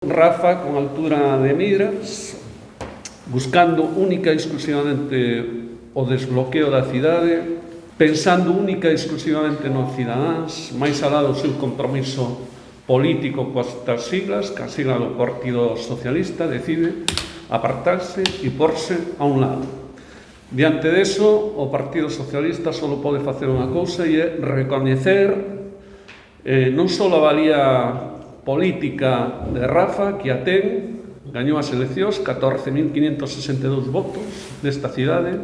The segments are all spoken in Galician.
Rafa con altura de miras, buscando única e exclusivamente o desbloqueo da cidade, pensando única e exclusivamente nos cidadáns, máis alá do seu compromiso político coas siglas, que a sigla do Partido Socialista decide apartarse e porse a un lado. Diante deso, o Partido Socialista só pode facer unha cousa e é recoñecer non só a valía política de Rafa, que a ten, gañou as eleccións, 14.562 votos desta cidade,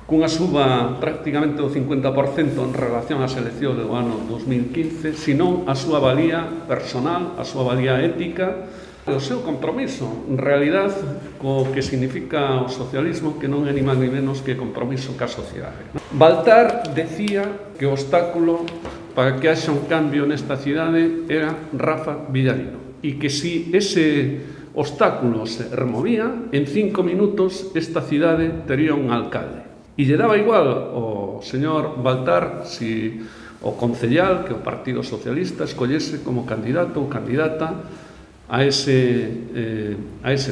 cunha suba prácticamente do 50% en relación ás eleccións do ano 2015, senón a súa valía personal, a súa valía ética, e o seu compromiso, en realidad, co que significa o socialismo, que non é ni máis ni menos que compromiso ca sociedade. Baltar decía que o obstáculo para que haxa un cambio nesta cidade era Rafa Villarino, e que si ese obstáculo se removía, en 5 minutos esta cidade tería un alcalde. E lle daba igual ao señor Baltar si o concellal que o Partido Socialista escollese como candidato ou candidata a ese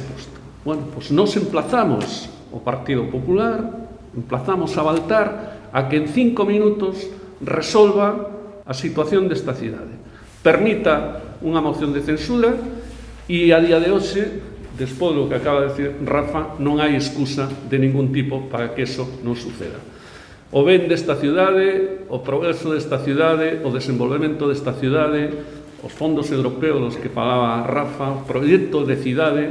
posto. Bueno, pois nos emplazamos o Partido Popular, emplazamos a Baltar a que en 5 minutos resolva a situación desta cidade. Permita unha moción de censura e a día de hoxe, despois do que acaba de decir Rafa, non hai excusa de ningún tipo para que eso non suceda. O ben desta cidade, o progreso desta cidade, o desenvolvemento desta cidade, os fondos europeos dos que falaba Rafa, o proxecto de cidade,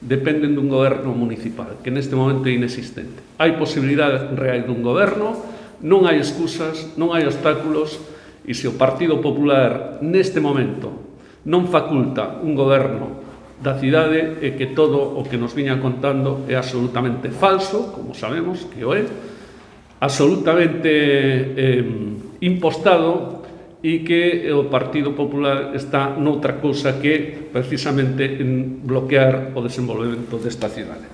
dependen dun goberno municipal, que neste momento é inexistente. Hai posibilidades reais dun goberno, non hai excusas, non hai obstáculos, e se o Partido Popular neste momento non faculta un goberno da cidade, é que todo o que nos viña contando é absolutamente falso, como sabemos que o é, absolutamente impostado, e que o Partido Popular está noutra cousa que precisamente en bloquear o desenvolvemento desta cidade.